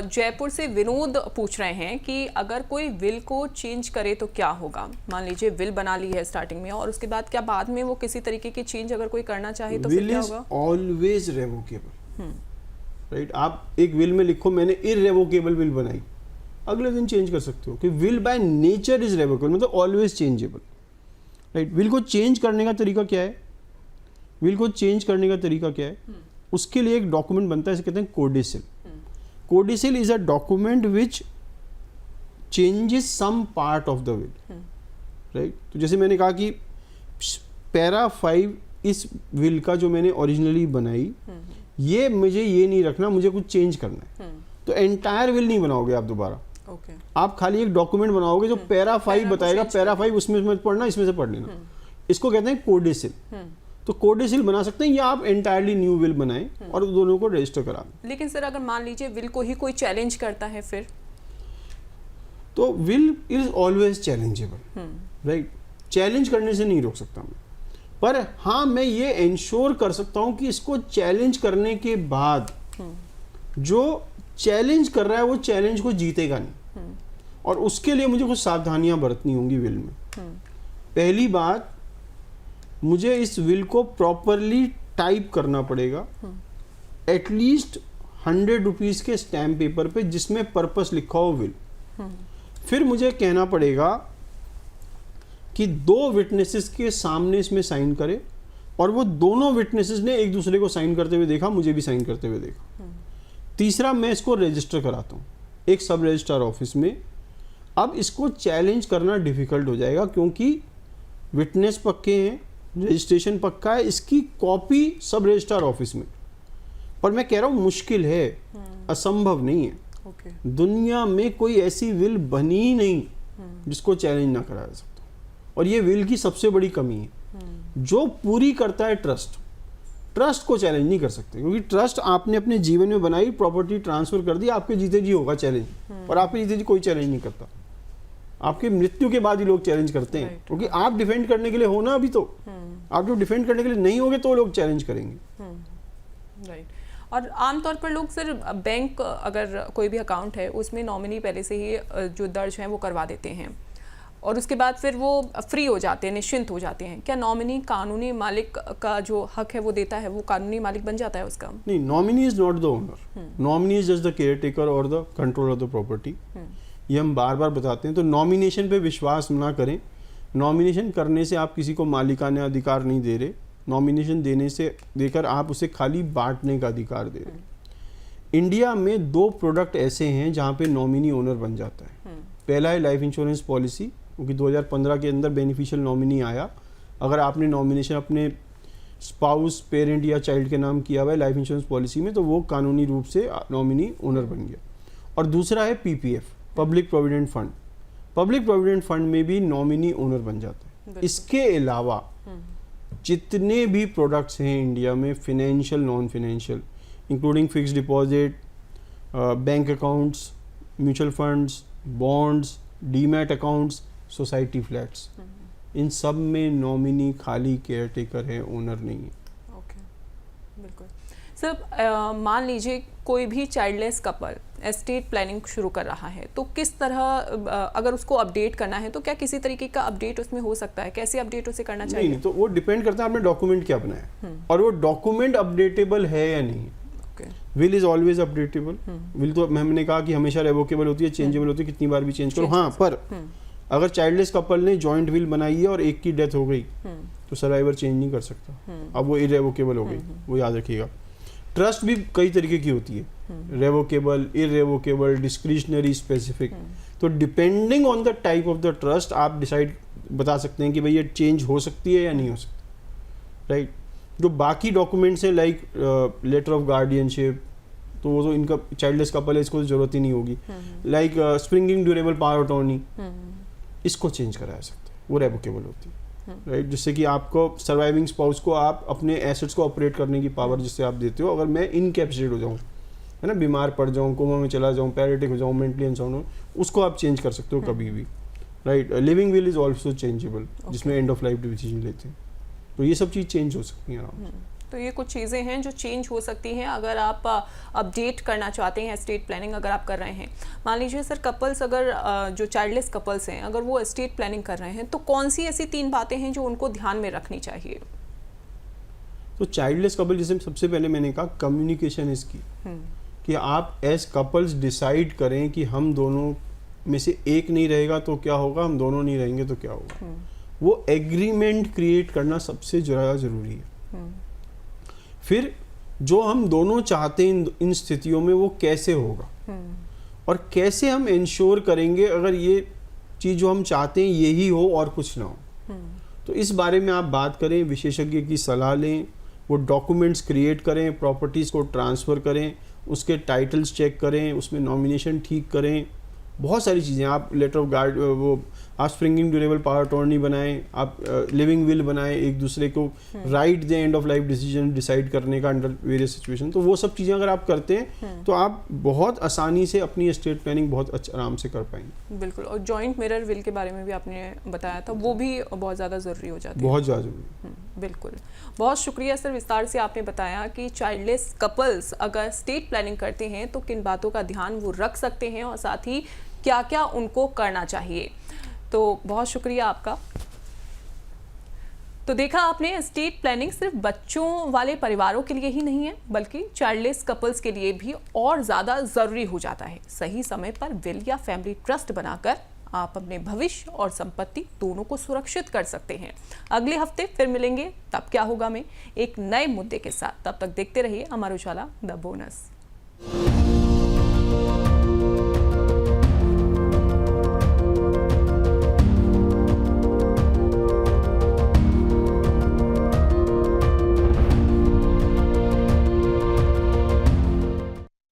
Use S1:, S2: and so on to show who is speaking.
S1: जयपुर से विनोद पूछ रहे हैं कि अगर कोई विल को चेंज करे तो क्या होगा। मान लीजिए विल बना ली है स्टार्टिंग में और उसके बाद क्या बाद में वो किसी तरीके की चेंज अगर कोई करना चाहे तो फिर क्या होगा?
S2: Always revocable, right. आप एक विल में लिखो मैंने इररेवोकेबल विल बनाई, अगले दिन चेंज कर सकते हो कि विल बाय नेचर इज रेवोकेबल, मतलब ऑलवेज चेंजेबल, राइट। विल को चेंज करने का तरीका क्या है? विल को चेंज करने का तरीका क्या है? उसके लिए एक डॉक्यूमेंट बनता है, इसे कहते हैं codicil. Codicil is a document which changes some part of the will, right. तो जैसे मैंने कहा कि पैरा 5 इस विल का जो मैंने ओरिजिनली बनाई, ये मुझे ये नहीं रखना, मुझे कुछ चेंज करना है, तो एंटायर विल नहीं बनाओगे आप दोबारा। आप खाली एक डॉक्यूमेंट बनाओगे जो पैरा 5 बताएगा, पैरा 5 उसमें मत पढ़ना, इसमें से पढ़ लेना। इसको कहते हैं कोडिसिल। तो कोडिसिल बना सकते हैं या आप एंटायरली न्यू विल बनाएं और दोनों को रजिस्टर करा दें।
S1: लेकिन सर अगर मान लीजिए विल को ही कोई चैलेंज करता है फिर
S2: तो will is always challengeable, right. Challenge करने से नहीं रोक सकता मैं, पर हाँ मैं ये इंश्योर कर सकता हूं कि इसको चैलेंज करने के बाद जो चैलेंज कर रहा है वो चैलेंज को जीतेगा नहीं, और उसके लिए मुझे कुछ सावधानियां बरतनी होंगी विल में। पहली बात, मुझे इस विल को प्रॉपरली टाइप करना पड़ेगा, एटलीस्ट 100 रुपीज के स्टैम्प पेपर पे जिसमें पर्पस लिखा हो विल। फिर मुझे कहना पड़ेगा कि 2 विटनेसेस के सामने इसमें साइन करे, और वो दोनों विटनेसेस ने एक दूसरे को साइन करते हुए देखा, मुझे भी साइन करते हुए देखा। तीसरा, मैं इसको रजिस्टर कराता हूँ एक सब रजिस्ट्रार ऑफिस में। अब इसको चैलेंज करना डिफिकल्ट हो जाएगा क्योंकि विटनेस पक्के हैं, रजिस्ट्रेशन पक्का है, इसकी कॉपी सब रजिस्ट्रार ऑफिस में। पर मैं कह रहा हूँ मुश्किल है, असंभव नहीं है। दुनिया में कोई ऐसी विल बनी ही नहीं जिसको चैलेंज ना कराया सकता, और ये विल की सबसे बड़ी कमी है। जो पूरी करता है ट्रस्ट को चैलेंज नहीं कर सकते, क्योंकि ट्रस्ट आपने अपने जीवन में बनाई, प्रॉपर्टी ट्रांसफर कर दी, आपके जीते जी होगा चैलेंज, और आपके जीते जी कोई चैलेंज नहीं करता। आपके मृत्यु के बाद ही लोग चैलेंज करते हैं, क्योंकि आप डिफेंड करने के लिए हो ना अभी तो। आप जो डिफेंड करने के लिए नहीं होगे तो लोग चैलेंज करेंगे,
S1: राइट। और आमतौर पर लोग सर बैंक अगर कोई भी अकाउंट है उसमें नॉमिनी पहले से ही जो दर्ज है वो करवा देते हैं और उसके बाद फिर वो फ्री हो जाते हैं, निश्चिंत हो जाते हैं। क्या नॉमिनी कानूनी मालिक का जो हक है वो देता है, वो कानूनी मालिक बन जाता है उसका?
S2: नहीं, nominee is not the owner, nominee is just the caretaker और the control of the property. ये हम बार बार बताते हैं। तो नॉमिनेशन पे विश्वास ना करें। नॉमिनेशन करने से आप किसी को मालिकाना अधिकार नहीं दे रहे, नॉमिनेशन देकर आप उसे खाली बांटने का अधिकार दे रहे। इंडिया में 2 प्रोडक्ट ऐसे हैं जहाँ पे नॉमिनी ओनर बन जाता है। पहला है लाइफ इंश्योरेंस पॉलिसी, क्योंकि 2015 के अंदर बेनिफिशियल नॉमिनी आया। अगर आपने नॉमिनेशन अपने स्पाउस, पेरेंट या चाइल्ड के नाम किया हुआ है लाइफ इंश्योरेंस पॉलिसी में, तो वो कानूनी रूप से नॉमिनी ओनर बन गया। और दूसरा है PPF, public provident fund. Public provident fund में भी नॉमिनी ओनर बन जाता है। इसके अलावा जितने भी प्रोडक्ट्स हैं इंडिया में, financial, non financial, including fixed deposit, bank accounts, mutual funds, bonds, demat accounts, society flats, इन सब में नॉमिनी खाली केयर टेकर है, ओनर नहीं है।
S1: ओके, बिल्कुल। सर मान लीजिए कोई भी चाइल्डलेस कपल एस्टेट प्लानिंग शुरू कर रहा है, तो किस तरह अगर उसको अपडेट करना है तो क्या किसी तरीके का अपडेट उसमें हो सकता है? कैसे अपडेट उसे करना चाहिए?
S2: नहीं, तो वो डिपेंड करता है आपने डॉक्यूमेंट क्या बनाया और वो डॉक्यूमेंट अपडेटेबल है या नहीं। Will is always updatable. Will तो हमने कहा कि हमेशा रेवोकेबल होती है, चेंजेबल होती है, कितनी बार भी चेंज करो। हाँ, पर अगर चाइल्डलेस कपल ने जॉइंट विल बनाई है और एक की डेथ हो गई तो सर्वाइवर चेंज नहीं कर सकता, अब वो इरेवोकेबल हो गई, वो याद रखिएगा। ट्रस्ट भी कई तरीके की होती है, रेवोकेबल, इरेवोकेबल, डिस्क्रिशनरी, स्पेसिफिक। तो depending on the type of the trust आप डिसाइड बता सकते हैं कि भाई ये चेंज हो सकती है या नहीं हो सकती, राइट। जो बाकी डॉक्यूमेंट्स हैं लाइक लेटर ऑफ गार्डियनशिप, तो वो तो इनका चाइल्डलेस कपल है, इसको तो जरूरत ही नहीं होगी। Like springing durable power attorney, इसको चेंज कराया सकते हैं, वो रेवोकेबल होती है, राइट। जिससे कि आपको सर्वाइविंग स्पाउस को आप अपने एसेट्स को ऑपरेट करने की पावर जिससे आप देते हो। अगर मैं इनकैपेसिटेट हो जाऊँ, है ना, बीमार पड़ जाऊँ, कोमा में चला जाऊँ, पैरालिटिक हो जाऊँ, मेंटली अनसाउंड हो, उसको आप चेंज कर सकते हो कभी भी, right. Living will is also changeable, जिसमें एंड ऑफ लाइफ डिसीजन लेते हैं, तो ये सब चीज़ चेंज हो सकती है आराम से।
S1: तो ये कुछ चीज़ें हैं जो चेंज हो सकती हैं अगर आप अपडेट करना चाहते हैं एस्टेट प्लानिंग अगर आप कर रहे हैं। मान लीजिए सर कपल्स अगर जो चाइल्डलेस कपल्स हैं अगर वो एस्टेट प्लानिंग कर रहे हैं तो कौन सी ऐसी 3 बातें हैं जो उनको ध्यान में रखनी चाहिए?
S2: तो चाइल्डलेस कपल जैसे सबसे पहले मैंने कहा कम्युनिकेशन इज की, कि आप एज कपल्स डिसाइड करें कि हम दोनों में से एक नहीं रहेगा तो क्या होगा, हम दोनों नहीं रहेंगे तो क्या होगा। वो एग्रीमेंट क्रिएट करना सबसे ज़्यादा ज़रूरी है। फिर जो हम दोनों चाहते हैं इन स्थितियों में वो कैसे होगा और कैसे हम इंश्योर करेंगे अगर ये चीज़ जो हम चाहते हैं यही हो और कुछ ना हो। तो इस बारे में आप बात करें, विशेषज्ञ की सलाह लें, वो डॉक्यूमेंट्स क्रिएट करें, प्रॉपर्टीज़ को ट्रांसफ़र करें, उसके टाइटल्स चेक करें, उसमें नॉमिनेशन ठीक करें, बहुत सारी चीज़ें। आप लेटर ऑफ गार्ड वो आप स्प्रिंगिंग ड्यूरेबल पावर अटॉर्नी बनाएं, आप लिविंग विल बनाएं, एक दूसरे को right the end of life decision decide करने का अंडर वेरियस सिचुएशन। तो वो सब चीज़ें अगर आप करते हैं तो आप बहुत आसानी से अपनी एस्टेट प्लानिंग बहुत आराम से कर पाएंगे।
S1: बिल्कुल। और जॉइंट मिरर विल के बारे में भी आपने बताया था, वो भी बहुत ज़्यादा ज़रूरी हो जाती है।
S2: बहुत ज़्यादा ज़रूरी।
S1: बिल्कुल, बहुत शुक्रिया सर, विस्तार से आपने बताया कि चाइल्डलेस कपल्स अगर स्टेट प्लानिंग करते हैं तो किन बातों का ध्यान वो रख सकते हैं और साथ ही क्या क्या उनको करना चाहिए। तो बहुत शुक्रिया आपका। तो देखा आपने, एस्टेट प्लानिंग सिर्फ बच्चों वाले परिवारों के लिए ही नहीं है बल्कि चाइल्डलेस कपल्स के लिए भी और ज़्यादा ज़रूरी हो जाता है। सही समय पर विल या फैमिली ट्रस्ट बनाकर आप अपने भविष्य और संपत्ति दोनों को सुरक्षित कर सकते हैं। अगले हफ्ते फिर मिलेंगे, तब क्या होगा में एक नए मुद्दे के साथ। तब तक देखते रहिए अमर उजाला द बोनस।